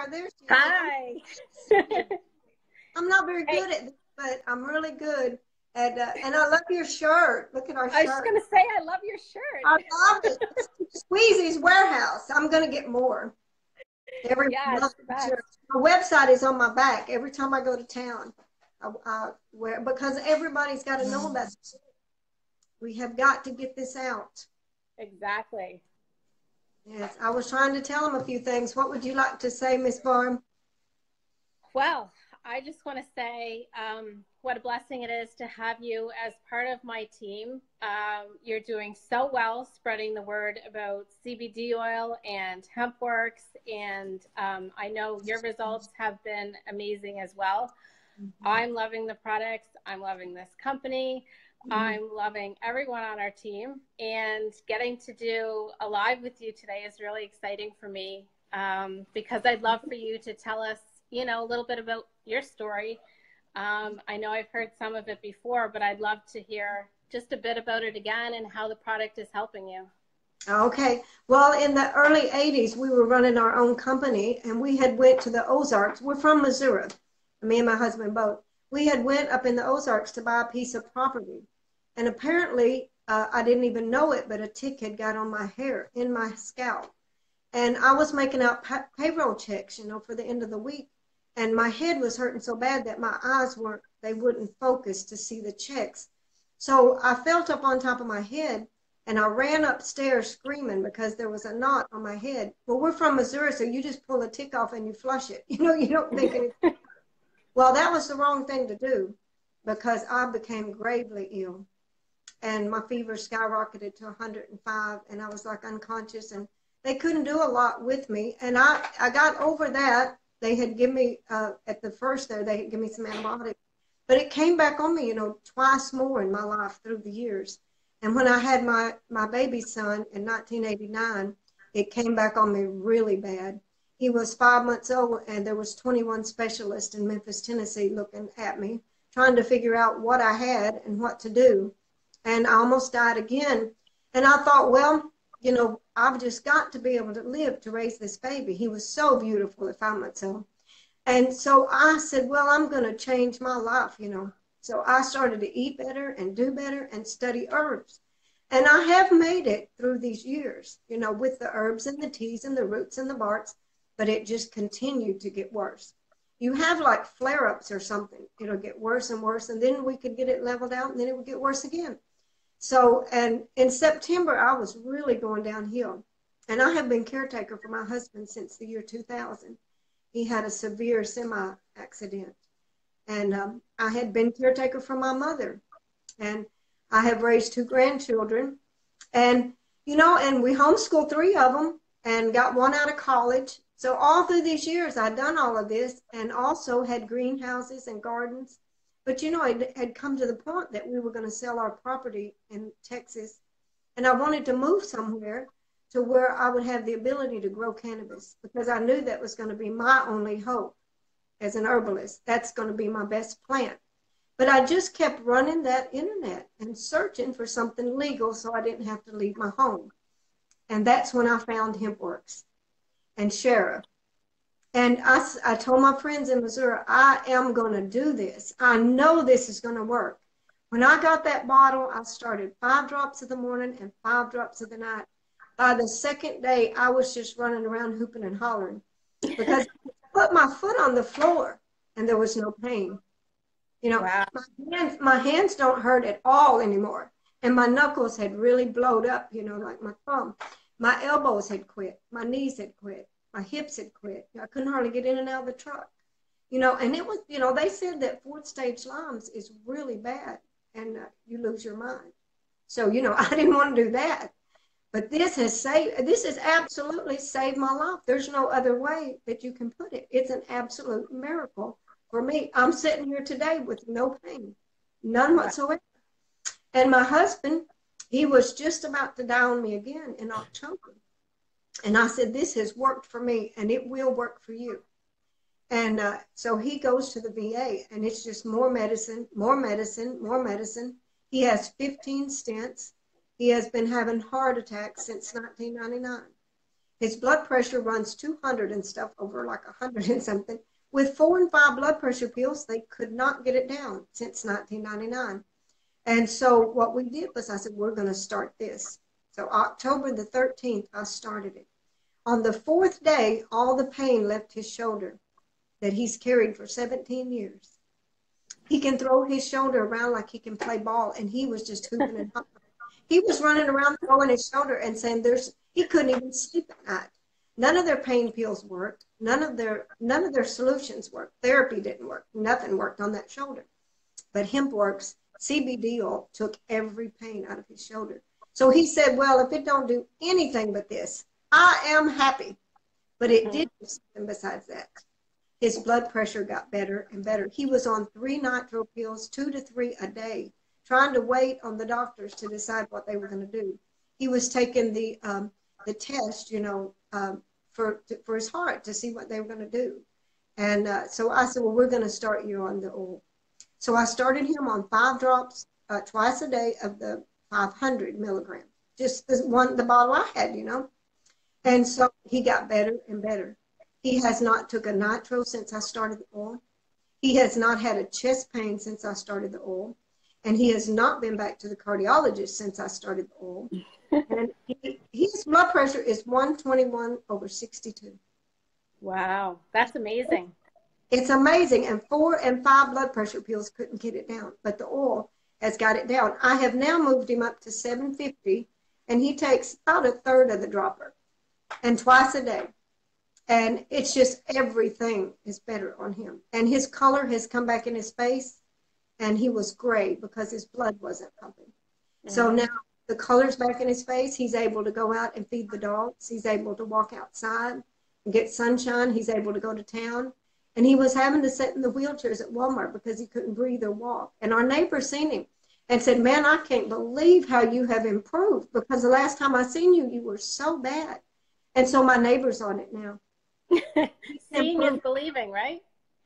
There she is. Hi. I'm not very Hey, good at this, but I'm really good at, and I love your shirt. Look at our I was just shirt. gonna say I love your I shirt. love it. Squeezy's Warehouse. I'm going to get more. Every Yeah, it's month. the best. Sure. My website is on my back every time I go to town. I wear, because everybody's got to know about this. We have got to get this out. Exactly. Yes, I was trying to tell them a few things. What would you like to say, Miss Barham? Well, I just want to say what a blessing it is to have you as part of my team. You're doing so well spreading the word about CBD oil and HempWorx, and I know your results have been amazing as well. I'm loving the products. I'm loving this company. I'm loving everyone on our team, and getting to do a live with you today is really exciting for me because I'd love for you to tell us, a little bit about your story. I know I've heard some of it before, but I'd love to hear just a bit about it again and how the product is helping you. Okay. Well, in the early 80s, we were running our own company, and we had went to the Ozarks. We're from Missouri, me and my husband both. We had went up in the Ozarks to buy a piece of property. And apparently, I didn't even know it, but a tick had got on my hair, in my scalp. And I was making out payroll checks, for the end of the week. And my head was hurting so bad that my eyes they wouldn't focus to see the checks. So I felt up on top of my head, and I ran upstairs screaming because there was a knot on my head. Well, we're from Missouri, so you just pull a tick off and you flush it. You don't think anything. Well, that was the wrong thing to do because I became gravely ill. And my fever skyrocketed to 105, and I was like unconscious, and they couldn't do a lot with me. And I got over that. They had given me, at the first there, they had given me some antibiotics. But it came back on me, twice more in my life through the years. And when I had my baby son in 1989, it came back on me really bad. He was 5 months old, and there was 21 specialists in Memphis, Tennessee looking at me, trying to figure out what I had and what to do. And I almost died again. And I thought, well, I've just got to be able to live to raise this baby. He was so beautiful at 5 months old. And so I said, well, I'm going to change my life. So I started to eat better and do better and study herbs. And I have made it through these years, with the herbs and the teas and the roots and the barks, but it just continued to get worse. You have like flare-ups or something. It'll get worse and worse, and then we could get it leveled out, and then it would get worse again. So, and in September, I was really going downhill. And I have been caretaker for my husband since the year 2000. He had a severe semi-accident. And I had been caretaker for my mother. And I have raised two grandchildren. And, and we homeschooled three of them and got one out of college. So all through these years, I'd done all of this and also had greenhouses and gardens. But, it had come to the point that we were going to sell our property in Texas. And I wanted to move somewhere to where I would have the ability to grow cannabis because I knew that was going to be my only hope as an herbalist. That's going to be my best plant. But I just kept running that internet and searching for something legal so I didn't have to leave my home. And that's when I found HempWorx and Sheriff. And I told my friends in Missouri, I am going to do this. I know this is going to work. When I got that bottle, I started 5 drops in the morning and 5 drops in the night. By the second day, I was just running around hooping and hollering because I put my foot on the floor and there was no pain. Wow. My hands don't hurt at all anymore. And my knuckles had really blowed up, like my thumb. My elbows had quit. My knees had quit. My hips had quit. I couldn't hardly get in and out of the truck. And it was, they said that 4th stage Lyme's is really bad and you lose your mind. So, I didn't want to do that. But this has absolutely saved my life. There's no other way that you can put it. It's an absolute miracle for me. I'm sitting here today with no pain, none whatsoever. And my husband, he was just about to die on me again in October. And I said, this has worked for me and it will work for you. And so he goes to the VA and it's just more medicine, more medicine, more medicine. He has 15 stents. He has been having heart attacks since 1999. His blood pressure runs 200 and stuff over like 100 and something. With 4 and 5 blood pressure pills, they could not get it down since 1999. And so what we did was I said, we're going to start this. So October the 13th, I started it. On the 4th day, all the pain left his shoulder that he's carried for 17 years. He can throw his shoulder around like he can play ball, and he was just hooping and hopping. He was running around throwing his shoulder and saying he couldn't even sleep at night. None of their pain pills worked. None of their solutions worked. Therapy didn't work. Nothing worked on that shoulder. But HempWorx CBD oil took every pain out of his shoulder. So he said, well, if it don't do anything but this, I am happy. But it did do something besides that. His blood pressure got better and better. He was on 3 nitro pills, 2 to 3 a day, trying to wait on the doctors to decide what they were going to do. He was taking the test, for his heart to see what they were going to do. And so I said, well, we're going to start you on the oil. So I started him on 5 drops twice a day of the 500 milligrams, just the bottle I had, And so he got better and better. He has not took a nitro since I started the oil. He has not had a chest pain since I started the oil. And he has not been back to the cardiologist since I started the oil. And his blood pressure is 121/62. Wow, that's amazing. It's amazing. And 4 and 5 blood pressure pills couldn't get it down, but the oil has got it down. I have now moved him up to 750, and he takes about a third of the dropper, and twice a day. And it's just everything is better on him. And his color has come back in his face, and he was gray because his blood wasn't pumping. So now the color's back in his face. He's able to go out and feed the dogs. He's able to walk outside and get sunshine. He's able to go to town. And he was having to sit in the wheelchairs at Walmart because he couldn't breathe or walk. And our neighbor seen him and said, man, I can't believe how you have improved, because the last time I seen you, you were so bad. And so my neighbor's on it now. Seeing is believing, right?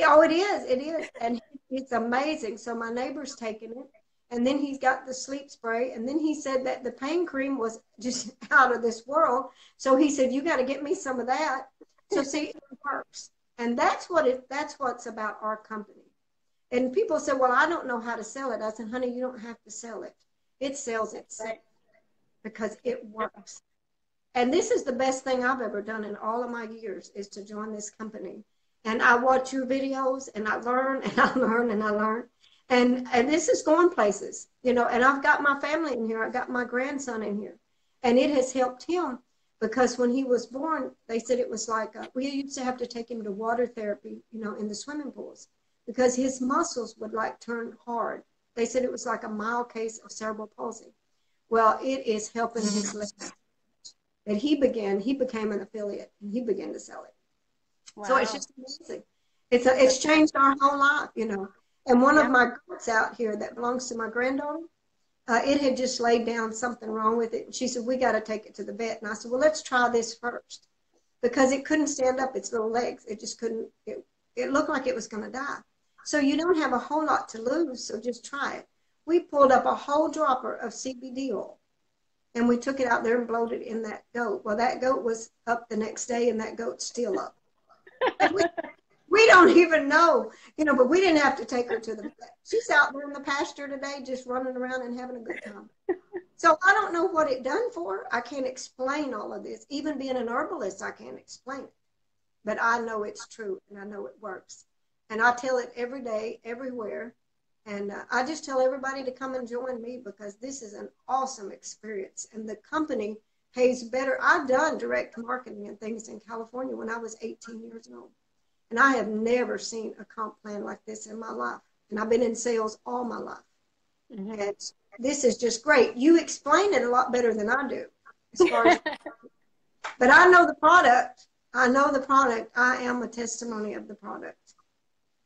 Oh, it is. It is. And it's amazing. So my neighbor's taking it. And then he's got the sleep spray. And then he said that the pain cream was just out of this world. So he said, you got to get me some of that. So see, it works. And that's what's about our company. And people say, well, I don't know how to sell it. I said, honey, you don't have to sell it. It sells itself because it works. And this is the best thing I've ever done in all of my years, is to join this company. And I watch your videos, and I learn, and I learn, and I learn. And this is going places, and I've got my family in here. I got my grandson in here. And it has helped him, because when he was born, they said it was like, we used to have to take him to water therapy, in the swimming pools, because his muscles would like turn hard. They said it was like a mild case of cerebral palsy. Well, it is helping his legs. That he became an affiliate, and he began to sell it. Wow. So it's just amazing. It's changed our whole life, And one of my goats out here that belongs to my granddaughter, it had just laid down something wrong with it. And she said, we got to take it to the vet. And I said, well, let's try this first, because it couldn't stand up its little legs. It just couldn't, it looked like it was going to die. So you don't have a whole lot to lose, so just try it. We pulled up a whole dropper of CBD oil, and we took it out there and blowed it in that goat. Well, that goat was up the next day, and that goat's still up. We don't even know, but we didn't have to take her to the vet. She's out there in the pasture today just running around and having a good time. So I don't know what it done for her. I can't explain all of this. Even being an herbalist, I can't explain it. But I know it's true, and I know it works. And I tell it every day, everywhere. And I just tell everybody to come and join me, because this is an awesome experience. And the company pays better. I've done direct marketing and things in California when I was 18 years old. And I have never seen a comp plan like this in my life. And I've been in sales all my life. And this is just great. You explain it a lot better than I do, as far as, but I know the product. I know the product. I am a testimony of the product.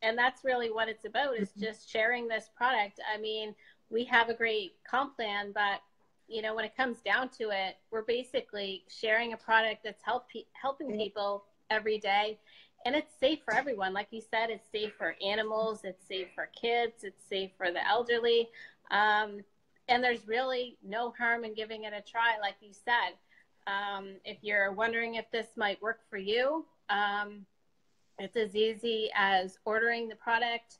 And that's really what it's about, is just sharing this product. I mean, we have a great comp plan, but when it comes down to it, we're basically sharing a product that's helping people every day. And it's safe for everyone. Like you said, it's safe for animals, it's safe for kids, it's safe for the elderly. And there's really no harm in giving it a try, like you said. If you're wondering if this might work for you, it's as easy as ordering the product,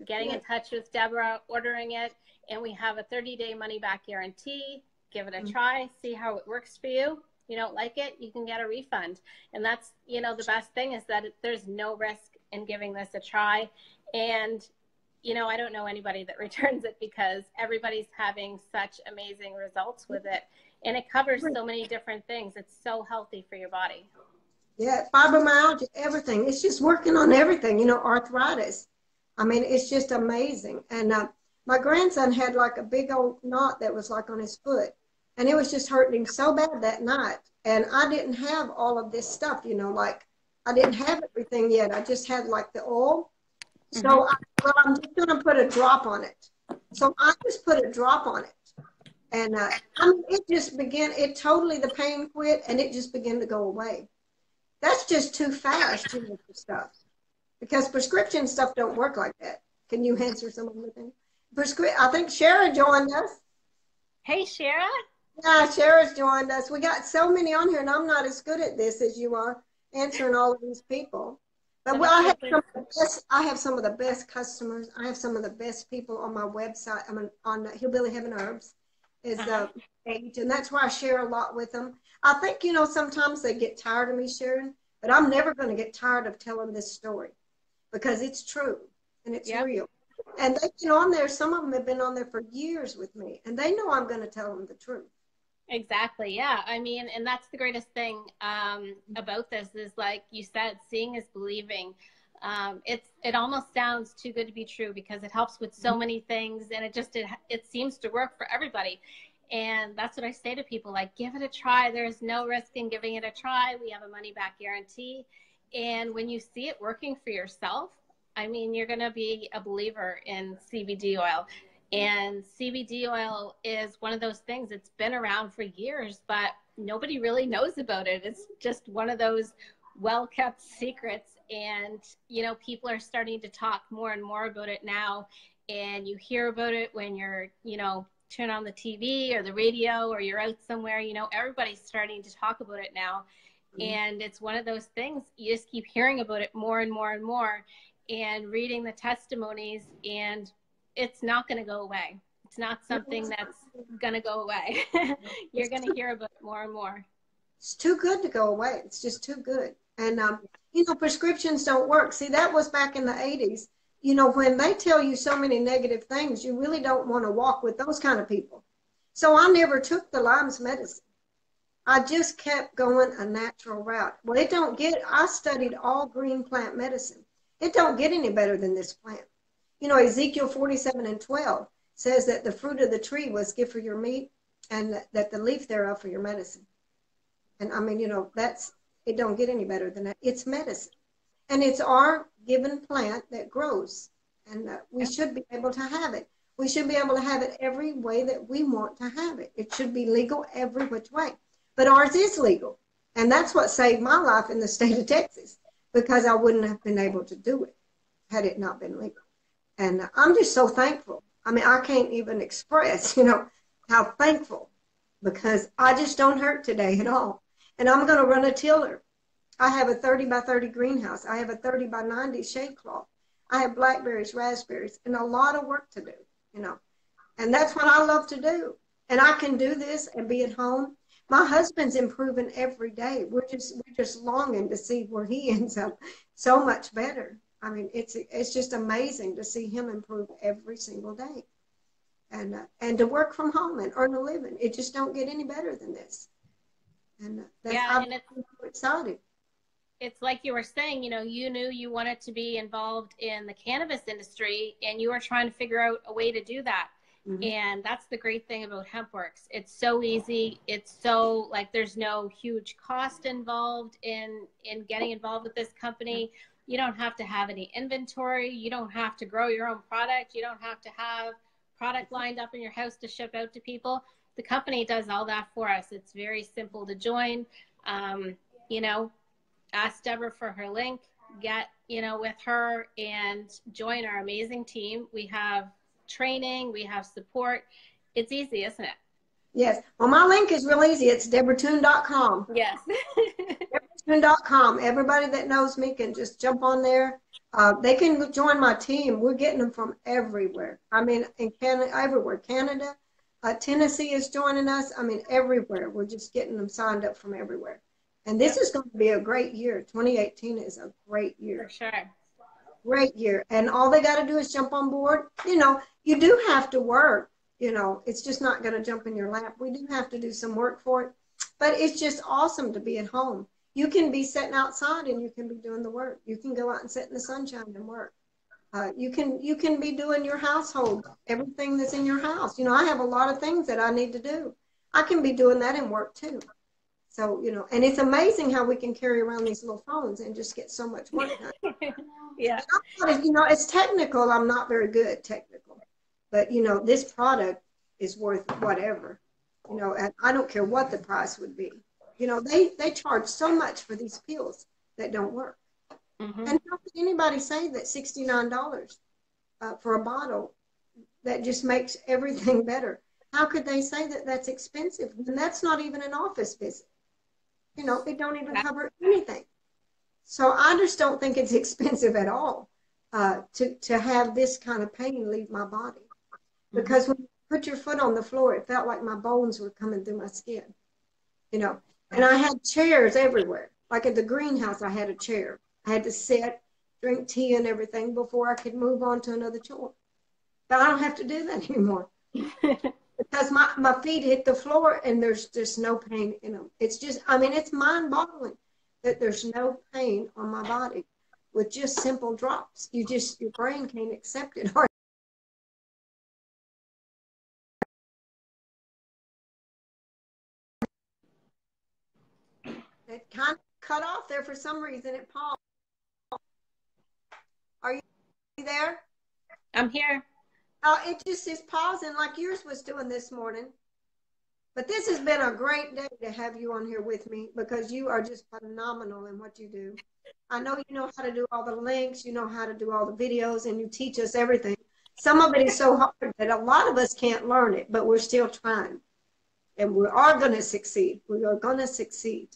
getting in touch with Deborah, ordering it, and we have a 30-day money-back guarantee. Give it a try, see how it works for you. You don't like it, you can get a refund. And that's, the best thing is that there's no risk in giving this a try. And, I don't know anybody that returns it because everybody's having such amazing results with it. And it covers so many different things. It's so healthy for your body. Yeah, fibromyalgia, everything. It's just working on everything, arthritis. I mean, it's just amazing. And my grandson had like a big old knot that was like on his foot. And it was just hurting him so bad that night. And I didn't have all of this stuff, like I didn't have everything yet. I just had like the oil. So I'm just going to put a drop on it. So I just put a drop on it. And it just began, the pain quit and it just began to go away. That's just too fast, for stuff. Because prescription stuff don't work like that. Can you answer some of the things? I think Shara joined us. Hey, Shara. Yeah, Shara's joined us. We got so many on here, and I'm not as good at this as you are, answering all of these people. But I have some of the best customers. I have some of the best people on my website. On Hillbilly Heaven Herbs is the page, and that's why I share a lot with them. I think, sometimes they get tired of me sharing, but I'm never going to get tired of telling this story because it's true and it's real. And they've been on there. Some of them have been on there for years with me, and they know I'm going to tell them the truth. Exactly. Yeah. I mean, and that's the greatest thing about this is, like you said, seeing is believing. It almost sounds too good to be true because it helps with so many things, and it seems to work for everybody. And that's what I say to people, like, give it a try. There's no risk in giving it a try. We have a money back guarantee. And when you see it working for yourself, I mean, you're going to be a believer in CBD oil. And CBD oil is one of those things that's been around for years, but nobody really knows about it. It's just one of those well-kept secrets. And, people are starting to talk more and more about it now. And you hear about it when you're, turn on the TV or the radio or you're out somewhere, everybody's starting to talk about it now. And it's one of those things, you just keep hearing about it more and more and more and reading the testimonies, and it's not going to go away. It's not something that's going to go away. You're going to hear about it more and more. It's too good to go away. It's just too good. And, prescriptions don't work. See, that was back in the 80s. When they tell you so many negative things, you really don't want to walk with those kind of people. So I never took the Lyme's medicine. I just kept going a natural route. Well, I studied all green plant medicine. It don't get any better than this plant. Ezekiel 47:12 says that the fruit of the tree was good for your meat and that the leaf thereof for your medicine. And I mean, it don't get any better than that. It's medicine. And it's our given plant that grows. And we should be able to have it. We should be able to have it every way that we want to have it. It should be legal every which way. But ours is legal. And that's what saved my life in the state of Texas, because I wouldn't have been able to do it had it not been legal. And I'm just so thankful. I mean, I can't even express, how thankful, because I just don't hurt today at all. And I'm going to run a tiller. I have a 30 by 30 greenhouse. I have a 30 by 90 shade cloth. I have blackberries, raspberries, and a lot of work to do, And that's what I love to do. And I can do this and be at home. My husband's improving every day. We're just longing to see where he ends up so much better. I mean, it's just amazing to see him improve every single day. And to work from home and earn a living. It just don't get any better than this. And I'm so excited. It's like you were saying, you knew you wanted to be involved in the cannabis industry and you were trying to figure out a way to do that. Mm-hmm. And that's the great thing about HempWorx. It's so easy. It's so there's no huge cost involved in getting involved with this company. You don't have to have any inventory. You don't have to grow your own product. You don't have to have product lined up in your house to ship out to people. The company does all that for us. It's very simple to join. Ask Deborah for her link, get, with her and join our amazing team. We have training, we have support. It's easy, isn't it? Yes. Well, my link is real easy. It's deborahtoon.com. Yes. deborahtoon.com. Everybody that knows me can just jump on there. They can join my team. We're getting them from everywhere. I mean, in Canada, everywhere. Canada, Tennessee is joining us. I mean, everywhere. We're just getting them signed up from everywhere. And this is going to be a great year. 2018 is a great year. For sure. Great year. And all they got to do is jump on board. You know, you do have to work. You know, it's just not going to jump in your lap. We do have to do some work for it. But it's just awesome to be at home. You can be sitting outside and you can be doing the work. You can go out and sit in the sunshine and work. You can be doing your household, everything that's in your house. You know, I have a lot of things that I need to do. I can be doing that in work too. So, you know, and it's amazing how we can carry around these little phones and just get so much work done. Yeah. You know, it's technical. I'm not very good at technical. But, you know, this product is worth whatever. You know, and I don't care what the price would be. You know, they charge so much for these pills that don't work. Mm-hmm. And how could anybody say that $69 for a bottle that just makes everything better? How could they say that that's expensive when that's not even an office visit? You know, it don't even cover anything. So I just don't think it's expensive at all to have this kind of pain leave my body. Because when you put your foot on the floor, it felt like my bones were coming through my skin, you know. And I had chairs everywhere. Like at the greenhouse, I had a chair. I had to sit, drink tea and everything before I could move on to another chore. But I don't have to do that anymore. Because my feet hit the floor and there's just no pain in them. It's just, I mean, it's mind-boggling that there's no pain on my body with just simple drops. Your brain can't accept it. It kind of cut off there for some reason. It paused. Are you there? I'm here. It just is pausing like yours was doing this morning. But this has been a great day to have you on here with me because you are just phenomenal in what you do. I know you know how to do all the links, you know how to do all the videos, and you teach us everything. Some of it is so hard that a lot of us can't learn it, but we're still trying. And we are going to succeed. We are going to succeed.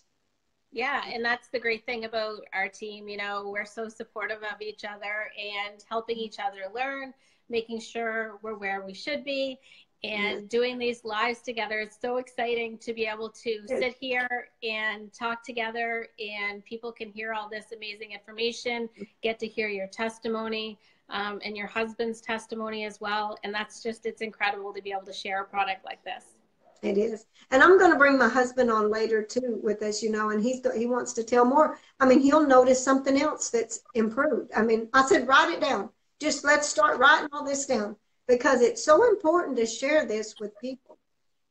Yeah, and that's the great thing about our team. You know, we're so supportive of each other and helping each other learn, making sure we're where we should be, and doing these lives together. It's so exciting to be able to sit here and talk together, and people can hear all this amazing information, get to hear your testimony, and your husband's testimony as well. And that's just, it's incredible to be able to share a product like this. It is. And I'm going to bring my husband on later too with us, you know, and he wants to tell more. I mean, he'll notice something else that's improved. I mean, I said, write it down. Just let's start writing all this down because it's so important to share this with people.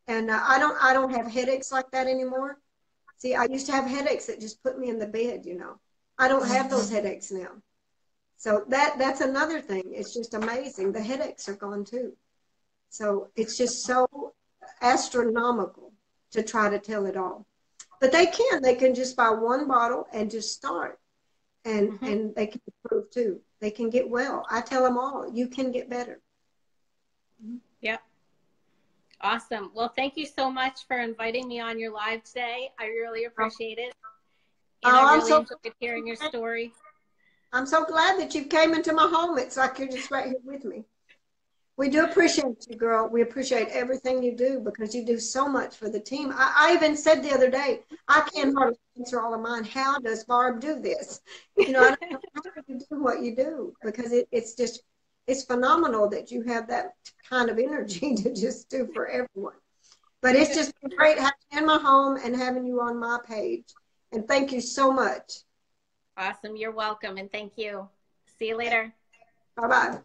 And I don't have headaches like that anymore. See, I used to have headaches that just put me in the bed, you know. I don't have those headaches now. So that's another thing. It's just amazing. The headaches are gone too. So it's just so astronomical to try to tell it all. But they can just buy one bottle and just start. And they can improve too. They can get well. I tell them all, you can get better. Yep. Awesome. Well, thank you so much for inviting me on your live today. I really appreciate it. And I really enjoyed hearing your story. I'm so glad that you came into my home. It's like you're just right here with me. We do appreciate you, girl. We appreciate everything you do because you do so much for the team. I even said the other day, I can't hardly answer all of mine. How does Barb do this? You know, I don't know how you do what you do because it's phenomenal that you have that kind of energy to just do for everyone. But it's just been great having you in my home and having you on my page. And thank you so much. Awesome. You're welcome. And thank you. See you later. Bye-bye.